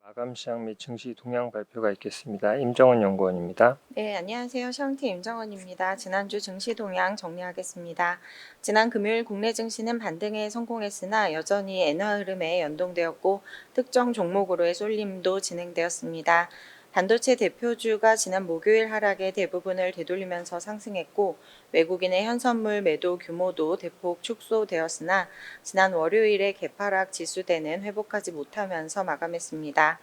마감 시황 및 증시 동향 발표가 있겠습니다. 임정원 연구원입니다. 네, 안녕하세요. 시황팀 임정원입니다. 지난주 증시 동향 정리하겠습니다. 지난 금요일 국내 증시는 반등에 성공했으나 여전히 엔화 흐름에 연동되었고 특정 종목으로의 쏠림도 진행되었습니다. 반도체 대표주가 지난 목요일 하락의 대부분을 되돌리면서 상승했고 외국인의 현선물 매도 규모도 대폭 축소되었으나 지난 월요일에 개파락 지수대는 회복하지 못하면서 마감했습니다.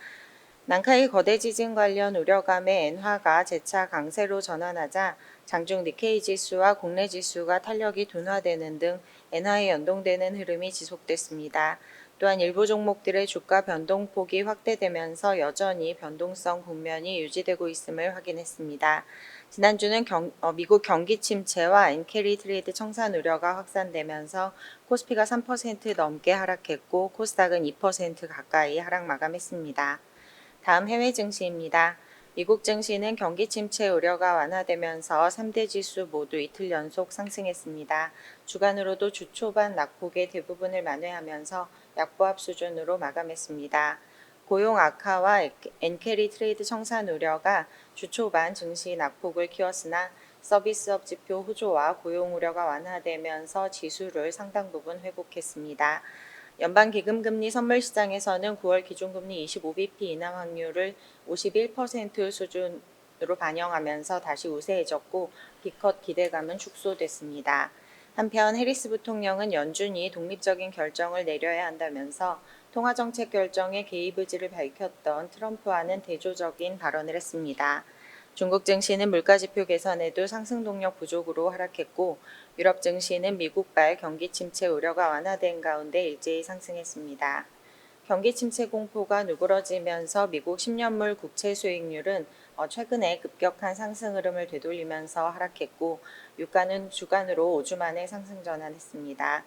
난카이 거대 지진 관련 우려감에 엔화가 재차 강세로 전환하자 장중 니케이 지수와 국내 지수가 탄력이 둔화되는 등 엔화에 연동되는 흐름이 지속됐습니다. 또한 일부 종목들의 주가 변동폭이 확대되면서 여전히 변동성 국면이 유지되고 있음을 확인했습니다. 지난주는 미국 경기 침체와 엔캐리 트레이드 청산 우려가 확산되면서 코스피가 3% 넘게 하락했고 코스닥은 2% 가까이 하락 마감했습니다. 다음 해외 증시입니다. 미국 증시는 경기 침체 우려가 완화되면서 3대 지수 모두 이틀 연속 상승했습니다. 주간으로도 주 초반 낙폭의 대부분을 만회하면서 약보합 수준으로 마감했습니다. 고용 악화와 엔캐리 트레이드 청산 우려가 주 초반 증시 낙폭을 키웠으나 서비스업 지표 호조와 고용 우려가 완화되면서 지수를 상당 부분 회복했습니다. 연방기금금리 선물시장에서는 9월 기준금리 25bp 인하 확률을 51% 수준으로 반영하면서 다시 우세해졌고 B컷 기대감은 축소됐습니다. 한편 해리스 부통령은 연준이 독립적인 결정을 내려야 한다면서 통화정책 결정에 개입 의지를 밝혔던 트럼프와는 대조적인 발언을 했습니다. 중국 증시는 물가지표 개선에도 상승 동력 부족으로 하락했고 유럽 증시는 미국발 경기 침체 우려가 완화된 가운데 일제히 상승했습니다. 경기 침체 공포가 누그러지면서 미국 10년물 국채 수익률은 최근에 급격한 상승 흐름을 되돌리면서 하락했고 유가는 주간으로 5주 만에 상승 전환했습니다.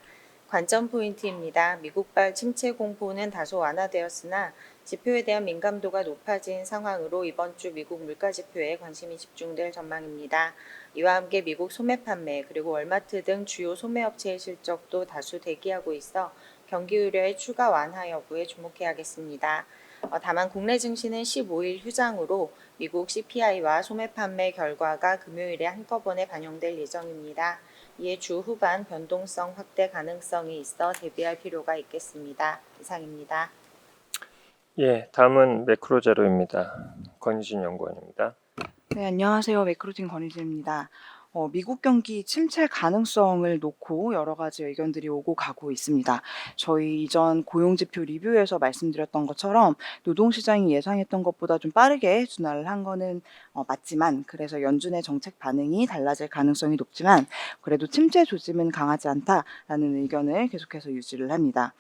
관점 포인트입니다. 미국발 침체 공포는 다소 완화되었으나 지표에 대한 민감도가 높아진 상황으로 이번 주 미국 물가지표에 관심이 집중될 전망입니다. 이와 함께 미국 소매 판매 그리고 월마트 등 주요 소매업체의 실적도 다수 대기하고 있어 경기 우려의 추가 완화 여부에 주목해야겠습니다. 다만 국내 증시는 15일 휴장으로 미국 CPI와 소매 판매 결과가 금요일에 한꺼번에 반영될 예정입니다. 이에 주 후반 변동성 확대 가능성이 있어 대비할 필요가 있겠습니다. 이상입니다. 다음은 매크로 자료입니다. 권희진 연구원입니다. 네, 안녕하세요. 매크로팀 권희진입니다. 미국 경기 침체 가능성을 놓고 여러 가지 의견들이 오고 가고 있습니다. 저희 이전 고용지표 리뷰에서 말씀드렸던 것처럼 노동시장이 예상했던 것보다 좀 빠르게 둔화를 한 거는 맞지만 그래서 연준의 정책 반응이 달라질 가능성이 높지만 그래도 침체 조짐은 강하지 않다라는 의견을 계속해서 유지를 합니다.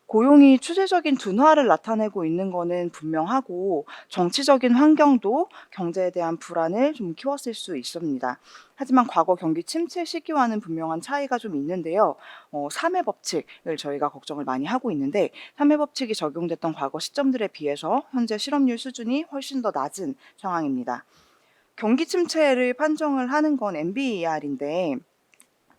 고용이 추세적인 둔화를 나타내고 있는 거는 분명하고 정치적인 환경도 경제에 대한 불안을 좀 키웠을 수 있습니다. 하지만 과거 경기 침체 시기와는 분명한 차이가 좀 있는데요. 3회 법칙을 저희가 걱정을 많이 하고 있는데 3회 법칙이 적용됐던 과거 시점들에 비해서 현재 실업률 수준이 훨씬 더 낮은 상황입니다. 경기 침체를 판정을 하는 건 MBER인데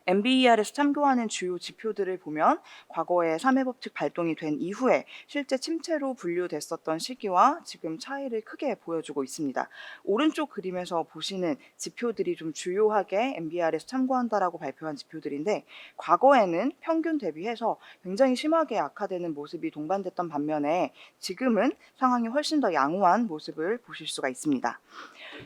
MBER에서 참고하는 주요 지표들을 보면 과거에 3회 법칙 발동이 된 이후에 실제 침체로 분류됐었던 시기와 지금 차이를 크게 보여주고 있습니다. 오른쪽 그림에서 보시는 지표들이 좀 주요하게 MBER에서 참고한다라고 발표한 지표들인데 과거에는 평균 대비해서 굉장히 심하게 악화되는 모습이 동반됐던 반면에 지금은 상황이 훨씬 더 양호한 모습을 보실 수가 있습니다.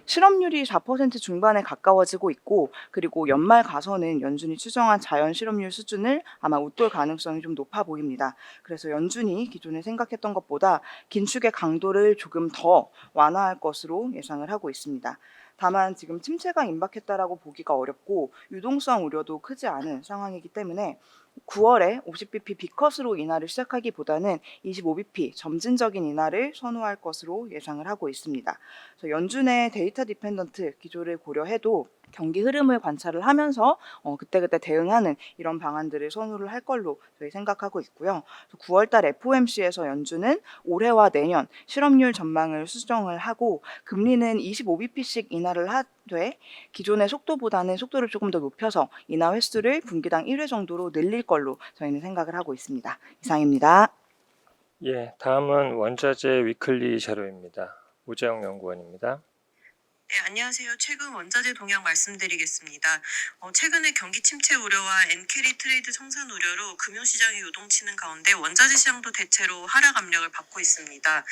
실업률이 4% 중반에 가까워지고 있고 그리고 연말 가서는 연준이 추정한 자연 실업률 수준을 아마 웃돌 가능성이 좀 높아 보입니다. 그래서 연준이 기존에 생각했던 것보다 긴축의 강도를 조금 더 완화할 것으로 예상을 하고 있습니다. 다만 지금 침체가 임박했다라고 보기가 어렵고 유동성 우려도 크지 않은 상황이기 때문에 9월에 50bp B컷으로 인하를 시작하기보다는 25bp 점진적인 인하를 선호할 것으로 예상을 하고 있습니다. 그래서 연준의 데이터 디펜던트 기조를 고려해도 경기 흐름을 관찰을 하면서 그때그때 대응하는 이런 방안들을 선호를 할 걸로 저희 생각하고 있고요. 9월달 FOMC에서 연준은 올해와 내년 실업률 전망을 수정을 하고 금리는 25bp씩 인하를 하되 기존의 속도보다는 속도를 조금 더 높여서 인하 횟수를 분기당 1회 정도로 늘릴 걸로 저희는 생각을 하고 있습니다. 이상입니다. 예, 다음은 원자재 위클리 자료입니다. 오재영 연구원입니다. 네, 안녕하세요. 최근 원자재 동향 말씀드리겠습니다. 최근에 경기 침체 우려와 엔캐리 트레이드 청산 우려로 금융시장이 요동치는 가운데 원자재 시장도 대체로 하락 압력을 받고 있습니다.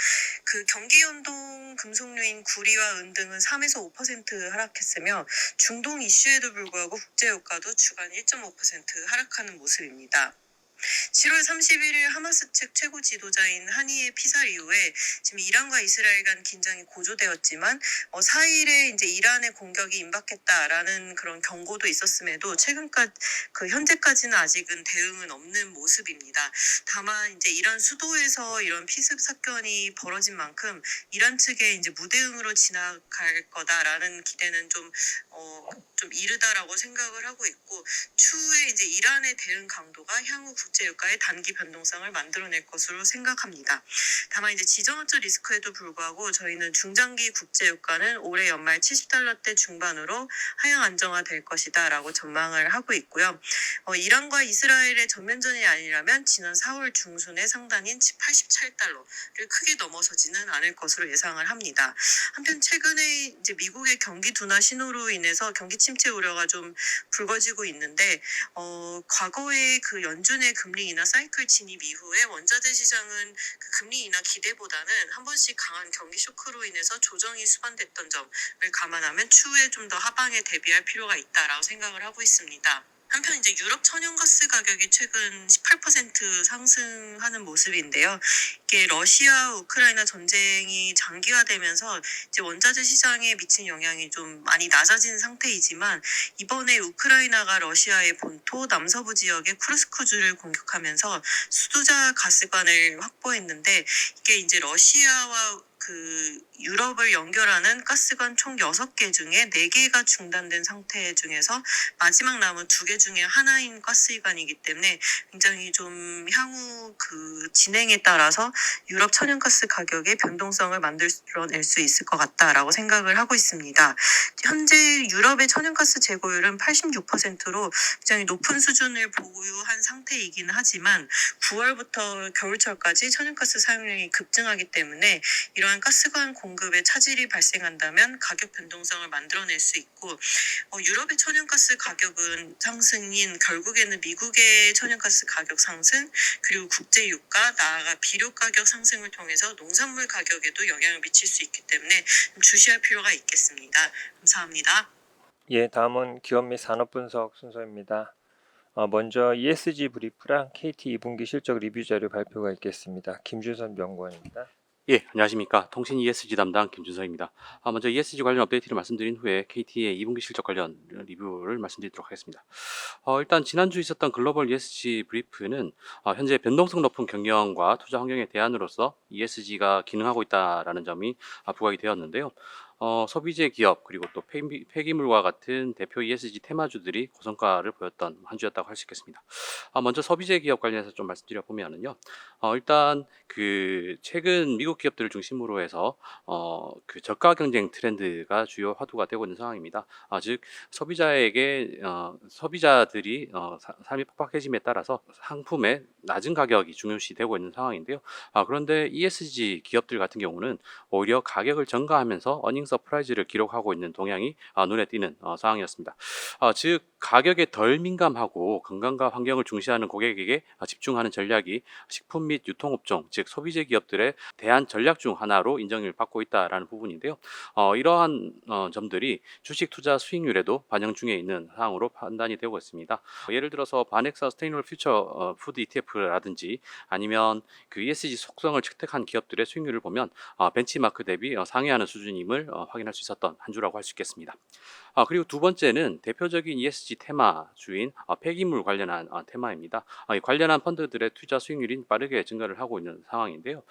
그 경기 연동 금속류인 구리와 은 등은 3에서 5% 하락했으며 중동 이슈에도 불구하고 국제유가도 주간 1.5% 하락하는 모습입니다. 7월 31일 하마스 측 최고 지도자인 하니의 피살 이후에 지금 이란과 이스라엘 간 긴장이 고조되었지만 4일에 이제 이란의 공격이 임박했다라는 그런 경고도 있었음에도 최근까지 현재까지는 아직은 대응은 없는 모습입니다. 다만 이제 이란 수도에서 이런 피습 사건이 벌어진 만큼 이란 측에 이제 무대응으로 지나갈 거다라는 기대는 좀 이르다라고 생각을 하고 있고 추후에 이제 이란의 대응 강도가 향후 국제유가의 단기 변동성을 만들어낼 것으로 생각합니다. 다만 이제 지정학적 리스크에도 불구하고 저희는 중장기 국제유가는 올해 연말 70달러대 중반으로 하향 안정화될 것이다라고 전망을 하고 있고요. 이란과 이스라엘의 전면전이 아니라면 지난 4월 중순의 상단인 87달러를 크게 넘어서지는 않을 것으로 예상을 합니다. 한편 최근에 이제 미국의 경기 둔화 신호로 인해서 경기 침체 우려가 좀 불거지고 있는데 과거의 그 연준의 금리 인하 사이클 진입 이후에 원자재 시장은 그 금리 인하 기대보다는 한 번씩 강한 경기 쇼크로 인해서 조정이 수반됐던 점을 감안하면 추후에 좀 더 하방에 대비할 필요가 있다라고 생각을 하고 있습니다. 한편 이제 유럽 천연가스 가격이 최근 18% 상승하는 모습인데요. 이게 러시아 우크라이나 전쟁이 장기화되면서 이제 원자재 시장에 미친 영향이 좀 많이 낮아진 상태이지만 이번에 우크라이나가 러시아의 본토 남서부 지역의 쿠르스크주를 공격하면서 수도자 가스관을 확보했는데 이게 이제 러시아와 그 유럽을 연결하는 가스관 총 6개 중에 4개가 중단된 상태 중에서 마지막 남은 2개 중에 하나인 가스관이기 때문에 굉장히 좀 향후 그 진행에 따라서 유럽 천연가스 가격의 변동성을 만들어낼 수 있을 것 같다라고 생각을 하고 있습니다. 현재 유럽의 천연가스 재고율은 86%로 굉장히 높은 수준을 보유한 상태이긴 하지만 9월부터 겨울철까지 천연가스 사용량이 급증하기 때문에 이러한 가스관 공급에 차질이 발생한다면 가격 변동성을 만들어낼 수 있고 유럽의 천연가스 가격은 상승인 결국에는 미국의 천연가스 가격 상승 그리고 국제유가 나아가 비료 가격 상승을 통해서 농산물 가격에도 영향을 미칠 수 있기 때문에 좀 주시할 필요가 있겠습니다. 감사합니다. 예, 다음은 기업 및 산업 분석 순서입니다. 먼저 ESG 브리프랑 KT 2분기 실적 리뷰 자료 발표가 있겠습니다. 김준선 연구원입니다. 예, 안녕하십니까. 통신 ESG 담당 김준서입니다. 먼저 ESG 관련 업데이트를 말씀드린 후에 KT의 2분기 실적 관련 리뷰를 말씀드리도록 하겠습니다. 일단 지난주 있었던 글로벌 ESG 브리프는 현재 변동성 높은 경영과 투자 환경의 대안으로서 ESG가 기능하고 있다라는 점이 부각이 되었는데요. 소비재 기업 그리고 또 폐기물과 같은 대표 ESG 테마주들이 고성과를 보였던 한 주였다고 할 수 있겠습니다. 먼저 소비재 기업 관련해서 좀 말씀드려 보면은요. 일단 그 최근 미국 기업들을 중심으로 해서 그 저가 경쟁 트렌드가 주요 화두가 되고 있는 상황입니다. 즉 소비자들이 삶이 팍팍해짐에 따라서 상품의 낮은 가격이 중요시되고 있는 상황인데요. 그런데 ESG 기업들 같은 경우는 오히려 가격을 전가하면서 어닝 서프라이즈를 기록하고 있는 동향이 눈에 띄는 상황이었습니다. 즉 가격에 덜 민감하고 건강과 환경을 중시하는 고객에게 집중하는 전략이 식품 및 유통업종, 즉 소비재 기업들의 대안 전략 중 하나로 인정을 받고 있다라는 부분인데요. 이러한 점들이 주식 투자 수익률에도 반영 중에 있는 사항으로 판단이 되고 있습니다. 예를 들어서 바넥 서스테이너블 퓨처 푸드 ETF라든지 아니면 그 ESG 속성을 채택한 기업들의 수익률을 보면 벤치마크 대비 상회하는 수준임을 확인할 수 있었던 한 주라고 할 수 있겠습니다. 그리고 두 번째는 대표적인 ESG 테마주인 폐기물 관련한 테마입니다. 관련한 펀드들의 투자 수익률이 빠르게 증가를 하고 있는 상황인데요.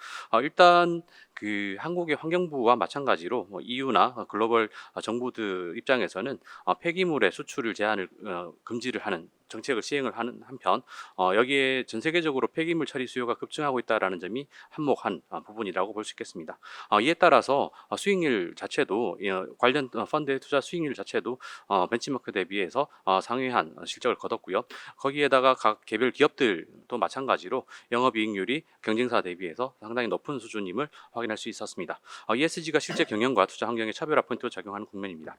일단 그 한국의 환경부와 마찬가지로 EU나 글로벌 정부들 입장에서는 폐기물의 수출을 금지를 하는 정책을 시행을 하는 한편 여기에 전 세계적으로 폐기물 처리 수요가 급증하고 있다는 점이 한몫한 부분이라고 볼 수 있겠습니다. 이에 따라서 수익률 자체도 관련 펀드의 투자 수익률 자체도 벤치마크 대비해서 상회한 실적을 거뒀고요. 거기에다가 각 개별 기업들 또 마찬가지로 영업이익률이 경쟁사 대비해서 상당히 높은 수준임을 확인할 수 있었습니다. ESG가 실제 경영과 투자 환경에 차별화 포인트로 작용하는 국면입니다.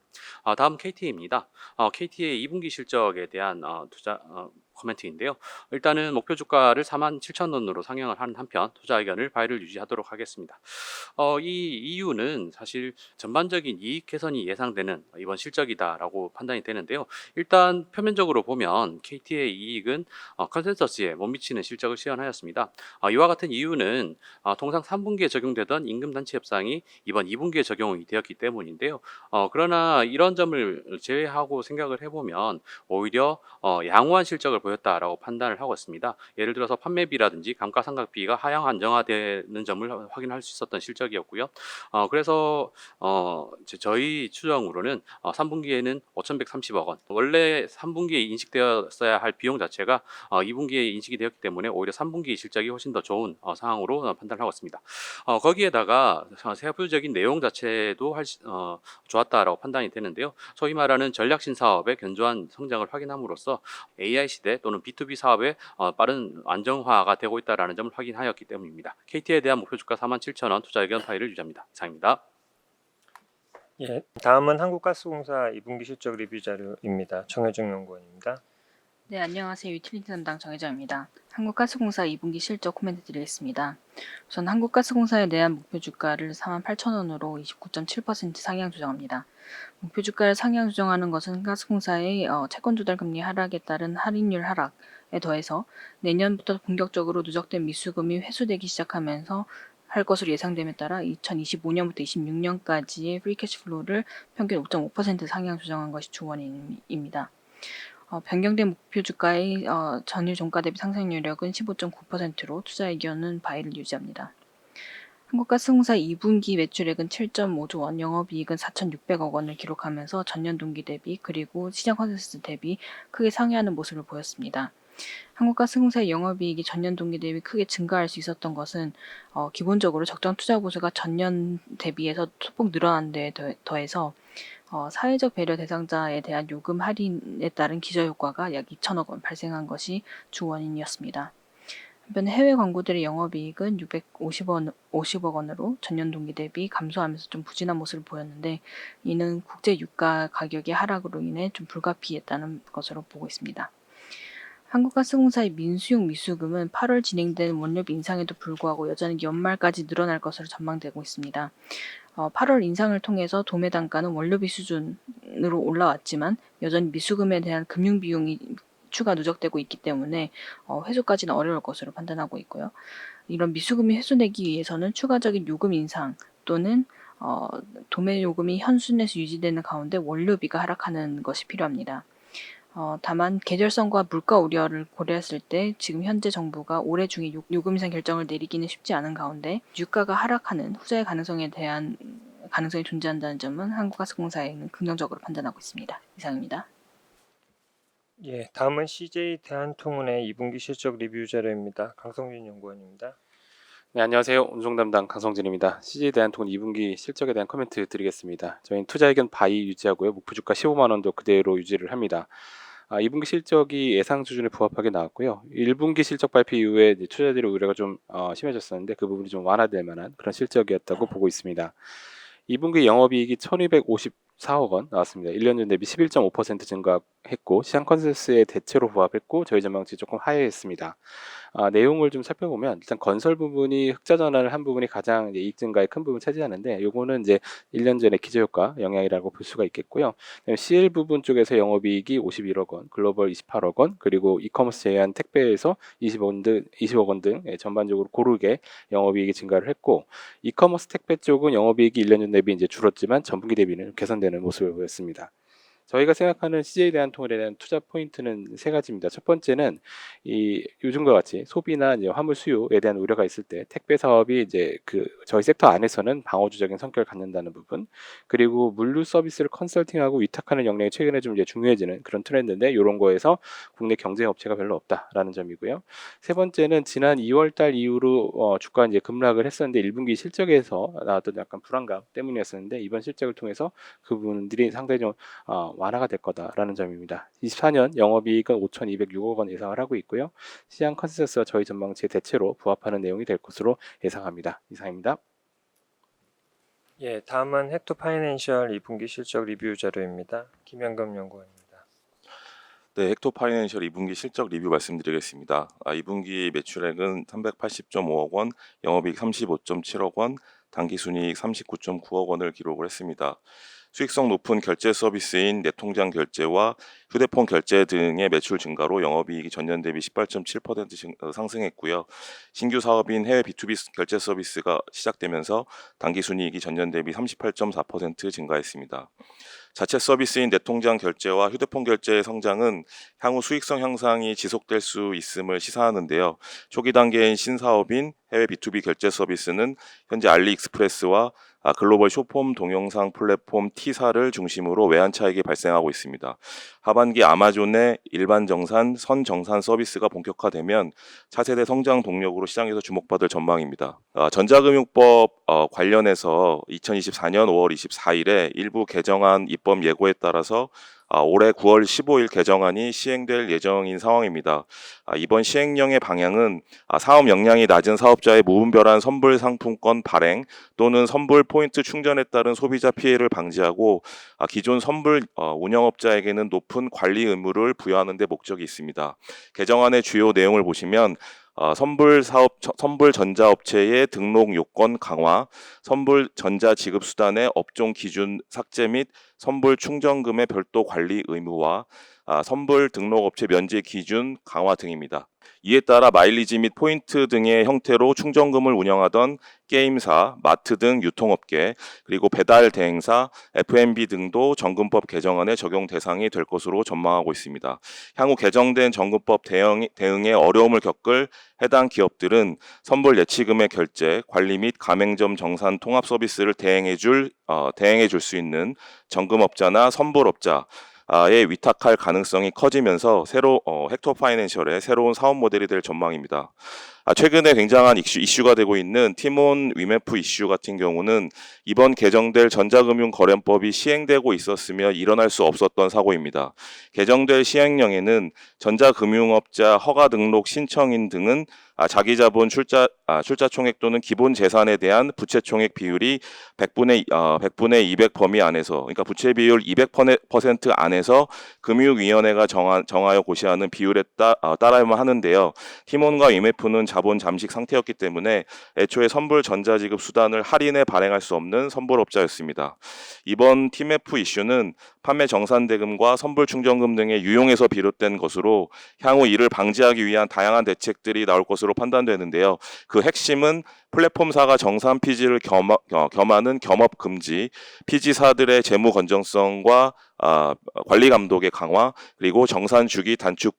다음 KTA입니다. KT의 2분기 실적에 대한 투자 코멘트인데요. 일단은 목표 주가를 47,000원으로 상향을 하는 한편 투자 의견을 바이를 유지하도록 하겠습니다. 이 이유는 사실 전반적인 이익 개선이 예상되는 이번 실적이다라고 판단이 되는데요. 일단 표면적으로 보면 KT의 이익은 컨센서스에 못 미치는 실적을 시현하였습니다. 이와 같은 이유는 통상 3분기에 적용되던 임금 단체 협상이 이번 2분기에 적용이 되었기 때문인데요. 그러나 이런 점을 제외하고 생각을 해보면 오히려 양호한 실적을 보였다라고 판단을 하고 있습니다. 예를 들어서 판매비라든지 감가상각비가 하향 안정화되는 점을 확인할 수 있었던 실적이었고요. 그래서 저희 추정으로는 3분기에는 5,130억 원, 원래 3분기에 인식되었어야 할 비용 자체가 2분기에 인식이 되었기 때문에 오히려 3분기 실적이 훨씬 더 좋은 상황으로 판단을 하고 있습니다. 거기에다가 세부적인 내용 자체도 좋았다라고 판단이 되는데요. 소위 말하는 전략신 사업의 견조한 성장을 확인함으로써 AI 시대 또는 B2B 사업의 빠른 안정화가 되고 있다는 점을 확인하였기 때문입니다. KT에 대한 목표 주가 47,000원, 투자 의견 파일을 유지합니다. 이상입니다. 예, 다음은 한국가스공사 2분기 실적 리뷰 자료입니다. 정혜정 연구원입니다. 네, 안녕하세요. 유틸리티 담당 정혜정입니다. 한국가스공사 2분기 실적 코멘트 드리겠습니다. 우선 한국가스공사에 대한 목표 주가를 48,000원으로 29.7% 상향 조정합니다. 목표 주가를 상향 조정하는 것은 가스공사의 채권 조달 금리 하락에 따른 할인율 하락에 더해서 내년부터 본격적으로 누적된 미수금이 회수되기 시작하면서 할 것으로 예상됨에 따라 2025년부터 26년까지의 프리캐시플로우를 평균 5.5% 상향 조정한 것이 주원인입니다. 변경된 목표 주가의 전일 종가 대비 상승률력은 15.9%로 투자 의견은 바이를 유지합니다. 한국가스공사 2분기 매출액은 7.5조 원, 영업이익은 4,600억 원을 기록하면서 전년 동기 대비 그리고 시장 컨센서스 대비 크게 상회하는 모습을 보였습니다. 한국가스공사의 영업이익이 전년 동기 대비 크게 증가할 수 있었던 것은 기본적으로 적정 투자 보수가 전년 대비해서 소폭 늘어난 데에 더해서 사회적 배려 대상자에 대한 요금 할인에 따른 기저효과가 약 2천억 원 발생한 것이 주 원인이었습니다. 한편 해외 광고들의 영업이익은 650억 원으로 전년 동기 대비 감소하면서 좀 부진한 모습을 보였는데 이는 국제 유가 가격의 하락으로 인해 좀 불가피했다는 것으로 보고 있습니다. 한국가스공사의 민수용 미수금은 8월 진행된 원료비 인상에도 불구하고 여전히 연말까지 늘어날 것으로 전망되고 있습니다. 8월 인상을 통해서 도매 단가는 원료비 수준으로 올라왔지만 여전히 미수금에 대한 금융 비용이 추가 누적되고 있기 때문에 회수까지는 어려울 것으로 판단하고 있고요. 이런 미수금이 회수되기 위해서는 추가적인 요금 인상 또는 도매 요금이 현 수준에서 유지되는 가운데 원료비가 하락하는 것이 필요합니다. 다만 계절성과 물가 우려를 고려했을 때 지금 현재 정부가 올해 중에 요금 인상 결정을 내리기는 쉽지 않은 가운데 유가가 하락하는 후자의 가능성에 대한 가능성이 존재한다는 점은 한국가스공사에는 긍정적으로 판단하고 있습니다. 이상입니다. 예, 다음은 CJ 대한통운의 2분기 실적 리뷰 자료입니다. 강성준 연구원입니다. 네, 안녕하세요. 운송 담당 강성진입니다. CJ 대한통운 2분기 실적에 대한 코멘트 드리겠습니다. 저희는 투자 의견 바이 유지하고요. 목표 주가 15만 원도 그대로 유지를 합니다. 2분기 실적이 예상 수준에 부합하게 나왔고요. 1분기 실적 발표 이후에 투자들의 우려가 좀 심해졌었는데 그 부분이 좀 완화될 만한 그런 실적이었다고 보고 있습니다. 2분기 영업이익이 1,254억 원 나왔습니다. 1년 전 대비 11.5% 증가했고 시장 컨센서스의 대체로 부합했고 저희 전망치 조금 하회했습니다. 내용을 좀 살펴보면 일단 건설 부분이 흑자 전환을 한 부분이 가장 이제 이익 증가의 큰 부분 차지하는데 요거는 이제 1년 전의 기저효과 영향이라고 볼 수가 있겠고요. CL 부분 쪽에서 영업이익이 51억 원, 글로벌 28억 원, 그리고 이커머스 제한 택배에서 20억 원 등 전반적으로 고르게 영업이익이 증가를 했고 이커머스 택배 쪽은 영업이익이 1년 전 대비 이제 줄었지만 전분기 대비는 개선되는 모습을 보였습니다. 저희가 생각하는 CJ 대한통운에 대한 투자 포인트는 세 가지입니다. 첫 번째는 요즘과 같이 소비나 이제 화물 수요에 대한 우려가 있을 때 택배 사업이 이제 저희 섹터 안에서는 방어주적인 성격을 갖는다는 부분, 그리고 물류 서비스를 컨설팅하고 위탁하는 역량이 최근에 좀 이제 중요해지는 그런 트렌드인데 이런 거에서 국내 경쟁 업체가 별로 없다라는 점이고요. 세 번째는 지난 2월달 이후로 주가 이제 급락을 했었는데 1분기 실적에서 나왔던 약간 불안감 때문이었었는데 이번 실적을 통해서 그 부분들이 상당히 좀 완화가 될 거다라는 점입니다. 24년 영업이익은 5,206억 원 예상을 하고 있고요. 시장 컨센서스와 저희 전망치에 대체로 부합하는 내용이 될 것으로 예상합니다. 이상입니다. 예, 다음은 헥토 파이낸셜 2분기 실적 리뷰 자료입니다. 김현금 연구원입니다. 네, 헥토 파이낸셜 2분기 실적 리뷰 말씀드리겠습니다. 2분기 매출액은 380.5억 원, 영업이익 35.7억 원, 당기순이익 39.9억 원을 기록을 했습니다. 수익성 높은 결제 서비스인 내통장 결제와 휴대폰 결제 등의 매출 증가로 영업이익이 전년 대비 18.7% 상승했고요. 신규 사업인 해외 B2B 결제 서비스가 시작되면서 당기순이익이 전년 대비 38.4% 증가했습니다. 자체 서비스인 내통장 결제와 휴대폰 결제의 성장은 향후 수익성 향상이 지속될 수 있음을 시사하는데요. 초기 단계인 신사업인 해외 B2B 결제 서비스는 현재 알리익스프레스와 글로벌 쇼폼 동영상 플랫폼 T사를 중심으로 외환 차익이 발생하고 있습니다. 하반기 아마존의 일반 정산, 선 정산 서비스가 본격화되면 차세대 성장 동력으로 시장에서 주목받을 전망입니다. 전자금융법 관련해서 2024년 5월 24일에 일부 개정안 입법 예고에 따라서 올해 9월 15일 개정안이 시행될 예정인 상황입니다. 이번 시행령의 방향은 사업 역량이 낮은 사업자의 무분별한 선불 상품권 발행 또는 선불 포인트 충전에 따른 소비자 피해를 방지하고 기존 선불 운영업자에게는 높은 관리 의무를 부여하는 데 목적이 있습니다. 개정안의 주요 내용을 보시면 선불 전자업체의 등록 요건 강화, 선불 전자 지급 수단의 업종 기준 삭제 및 선불 충전금의 별도 관리 의무와 선불 등록업체 면제 기준 강화 등입니다. 이에 따라 마일리지 및 포인트 등의 형태로 충전금을 운영하던 게임사, 마트 등 유통업계, 그리고 배달 대행사, F&B 등도 정금법 개정안의 적용 대상이 될 것으로 전망하고 있습니다. 향후 개정된 정금법 대응에 어려움을 겪을 해당 기업들은 선불 예치금의 결제, 관리 및 가맹점 정산 통합 서비스를 대행해 줄 수 있는 정금업자나 선불업자 에 위탁할 가능성이 커지면서 헥토 파이낸셜의 새로운 사업 모델이 될 전망입니다. 최근에 굉장한 이슈가 되고 있는 티몬 위메프 이슈 같은 경우는 이번 개정될 전자금융거래법이 시행되고 있었으며 일어날 수 없었던 사고입니다. 개정될 시행령에는 전자금융업자 허가 등록 신청인 등은 자기자본 출자 총액 또는 기본 재산에 대한 부채 총액 비율이 100분의 200 범위 안에서, 그러니까 부채 비율 200% 안에서 금융위원회가 정하여 고시하는 비율에 따라야만 하는데요. 티몬과 위메프는 자본 잠식 상태였기 때문에 애초에 선불 전자지급 수단을 할인해 발행할 수 없는 선불업자였습니다. 이번 TMF 이슈는 판매 정산대금과 선불 충전금 등의 유용에서 비롯된 것으로 향후 이를 방지하기 위한 다양한 대책들이 나올 것으로 판단되는데요. 그 핵심은 플랫폼사가 정산 피지를 겸하는 겸업 금지, 피지사들의 재무 건전성과 관리 감독의 강화, 그리고 정산 주기 단축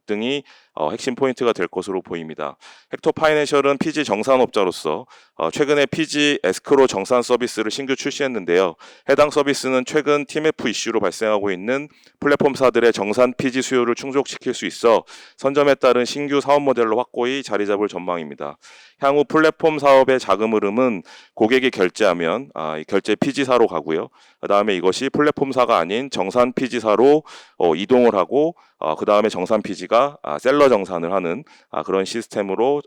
등이 핵심 포인트가 될 것으로 보입니다. 헥토 파이낸셜은 피지 정산업자로서 최근에 피지 에스크로 정산 서비스를 신규 출시했는데요. 해당 서비스는 최근 TMF 이슈로 발생하고 있는 플랫폼사들의 정산 피지 수요를 충족시킬 수 있어 선점에 따른 신규 사업 모델로 확고히 자리 잡을 전망입니다. 향후 플랫폼 사업의 자금 흐름은 고객이 결제하면 결제 피지사로 가고요. 그 다음에 이것이 플랫폼사가 아닌 정산 피지사로 이동을 하고 그 다음에 정산 피지가 셀러 정산을 하는 그런 시스템으로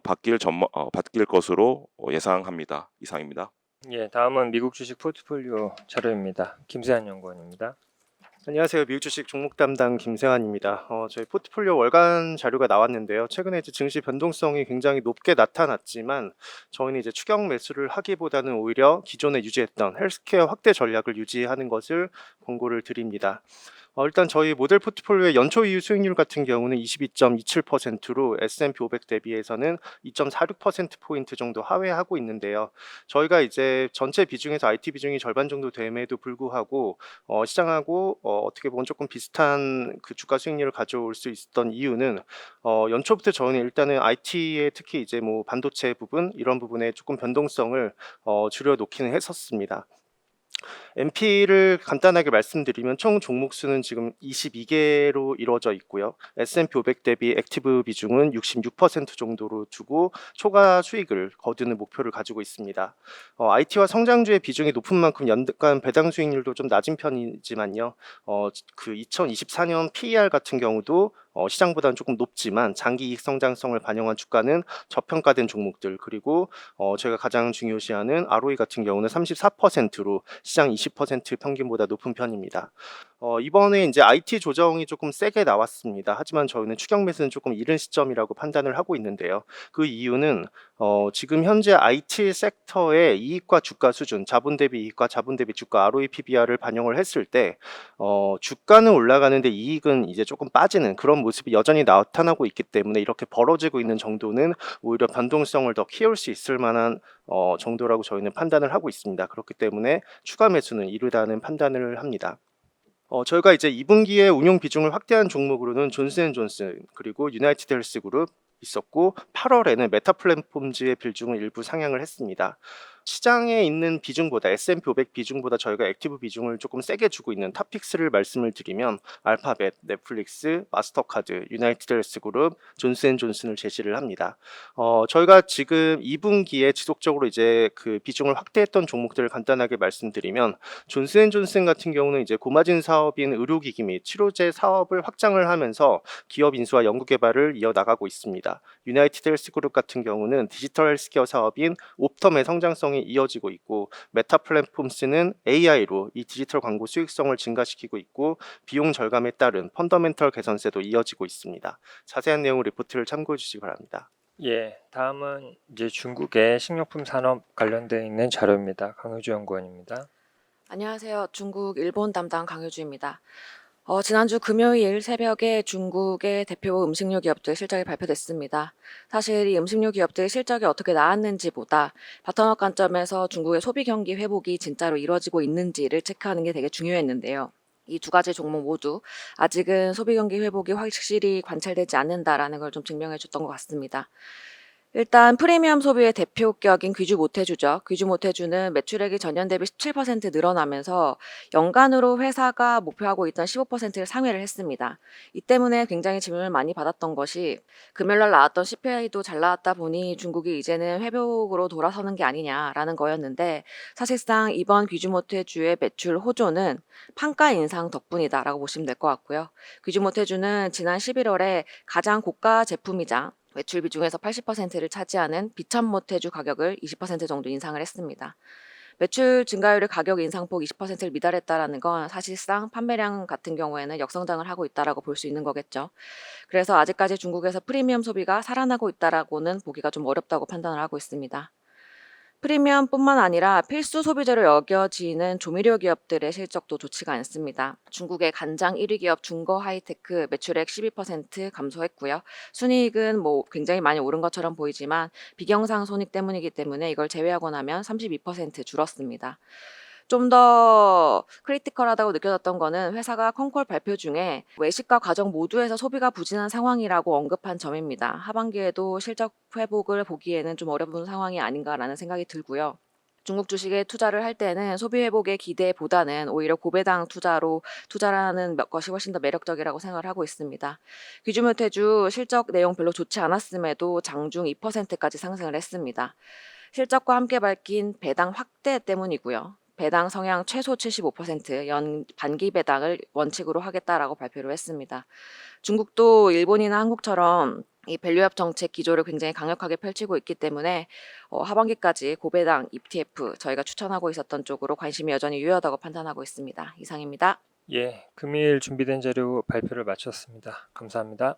바뀔 것으로 예상합니다. 이상입니다. 예, 다음은 미국 주식 포트폴리오 자료입니다. 김세한 연구원입니다. 안녕하세요. 미국 주식 종목 담당 김세환입니다. 저희 포트폴리오 월간 자료가 나왔는데요. 최근에 이제 증시 변동성이 굉장히 높게 나타났지만 저희는 이제 추격 매수를 하기보다는 오히려 기존에 유지했던 헬스케어 확대 전략을 유지하는 것을 권고를 드립니다. 일단 저희 모델 포트폴리오의 연초 이후 수익률 같은 경우는 22.27%로 S&P 500 대비해서는 2.46%포인트 정도 하회하고 있는데요. 저희가 이제 전체 비중에서 IT 비중이 절반 정도 됨에도 불구하고 시장하고 어떻게 보면 조금 비슷한 그 주가 수익률을 가져올 수 있었던 이유는 연초부터 저희는 일단은 IT에 특히 이제 뭐 반도체 부분 이런 부분에 조금 변동성을 줄여놓기는 했었습니다. MP를 간단하게 말씀드리면 총 종목 수는 지금 22개로 이루어져 있고요. S&P 500 대비 액티브 비중은 66% 정도로 두고 초과 수익을 거두는 목표를 가지고 있습니다. IT와 성장주의 비중이 높은 만큼 연간 배당 수익률도 좀 낮은 편이지만요. 그 2024년 PER 같은 경우도 시장보다는 조금 높지만 장기 이익 성장성을 반영한 주가는 저평가된 종목들, 그리고 저희가 가장 중요시하는 ROE 같은 경우는 34%로 시장 20% 평균보다 높은 편입니다. 이번에 이제 IT 조정이 조금 세게 나왔습니다. 하지만 저희는 추격 매수는 조금 이른 시점이라고 판단을 하고 있는데요. 그 이유는 지금 현재 IT 섹터의 이익과 주가 수준, 자본 대비 이익과 자본 대비 주가 ROE, PBR을 반영을 했을 때 주가는 올라가는데 이익은 이제 조금 빠지는 그런 모습이 여전히 나타나고 있기 때문에 이렇게 벌어지고 있는 정도는 오히려 변동성을 더 키울 수 있을 만한 정도라고 저희는 판단을 하고 있습니다. 그렇기 때문에 추가 매수는 이르다는 판단을 합니다. 저희가 이제 2분기에 운용 비중을 확대한 종목으로는 존슨앤존슨 그리고 유나이티드 헬스그룹 있었고 8월에는 메타 플랫폼즈의 비중을 일부 상향을 했습니다. 시장에 있는 비중보다 S&P 500 비중보다 저희가 액티브 비중을 조금 세게 주고 있는 탑픽스를 말씀을 드리면 알파벳, 넷플릭스, 마스터카드, 유나이티드 헬스그룹, 존슨앤존슨을 제시를 합니다. 저희가 지금 2분기에 지속적으로 이제 그 비중을 확대했던 종목들을 간단하게 말씀드리면 존슨앤존슨 같은 경우는 이제 고마진 사업인 의료기기 및 치료제 사업을 확장을 하면서 기업 인수와 연구 개발을 이어나가고 있습니다. 유나이티드 헬스그룹 같은 경우는 디지털 헬스케어 사업인 옵텀의 성장성이 이어지고 있고 메타 플랫폼스는 AI로 이 디지털 광고 수익성을 증가시키고 있고 비용 절감에 따른 펀더멘털 개선세도 이어지고 있습니다. 자세한 내용 리포트를 참고해 주시기 바랍니다. 예, 다음은 이제 중국의 식료품 산업 관련되어 있는 자료입니다. 강효주 연구원입니다. 안녕하세요. 중국 일본 담당 강효주입니다. 지난주 금요일 새벽에 중국의 대표 음식료 기업들 실적이 발표됐습니다. 사실 이 음식료 기업들 실적이 어떻게 나왔는지보다 바텀업 관점에서 중국의 소비 경기 회복이 진짜로 이루어지고 있는지를 체크하는 게 되게 중요했는데요. 이 두 가지 종목 모두 아직은 소비 경기 회복이 확실히 관찰되지 않는다라는 걸 좀 증명해 줬던 것 같습니다. 일단 프리미엄 소비의 대표격인 귀주 모태주죠. 귀주 모태주는 매출액이 전년 대비 17% 늘어나면서 연간으로 회사가 목표하고 있던 15%를 상회를 했습니다. 이 때문에 굉장히 질문을 많이 받았던 것이 금요일날 나왔던 CPI도 잘 나왔다 보니 중국이 이제는 회복으로 돌아서는 게 아니냐라는 거였는데 사실상 이번 귀주 모태주의 매출 호조는 판가 인상 덕분이다라고 보시면 될 것 같고요. 귀주 모태주는 지난 11월에 가장 고가 제품이자 매출 비중에서 80%를 차지하는 비천 모태주 가격을 20% 정도 인상을 했습니다. 매출 증가율의 가격 인상폭 20%를 미달했다라는 건 사실상 판매량 같은 경우에는 역성장을 하고 있다라고 볼 수 있는 거겠죠. 그래서 아직까지 중국에서 프리미엄 소비가 살아나고 있다라고는 보기가 좀 어렵다고 판단을 하고 있습니다. 프리미엄뿐만 아니라 필수 소비재로 여겨지는 조미료 기업들의 실적도 좋지가 않습니다. 중국의 간장 1위 기업 중거 하이테크 매출액 12% 감소했고요. 순이익은 굉장히 많이 오른 것처럼 보이지만 비경상 손익 때문이기 때문에 이걸 제외하고 나면 32% 줄었습니다. 좀 더 크리티컬하다고 느껴졌던 거는 회사가 컨콜 발표 중에 외식과 가정 모두에서 소비가 부진한 상황이라고 언급한 점입니다. 하반기에도 실적 회복을 보기에는 좀 어려운 상황이 아닌가라는 생각이 들고요. 중국 주식에 투자를 할 때는 소비 회복의 기대보다는 오히려 고배당 투자로 투자라는 것이 훨씬 더 매력적이라고 생각을 하고 있습니다. 귀주모태주 실적 내용 별로 좋지 않았음에도 장중 2%까지 상승을 했습니다. 실적과 함께 밝힌 배당 확대 때문이고요. 배당 성향 최소 75%, 연 반기 배당을 원칙으로 하겠다라고 발표를 했습니다. 중국도 일본이나 한국처럼 이 밸류업 정책 기조를 굉장히 강력하게 펼치고 있기 때문에 하반기까지 고배당 ETF 저희가 추천하고 있었던 쪽으로 관심이 여전히 유효하다고 판단하고 있습니다. 이상입니다. 예, 금일 준비된 자료 발표를 마쳤습니다. 감사합니다.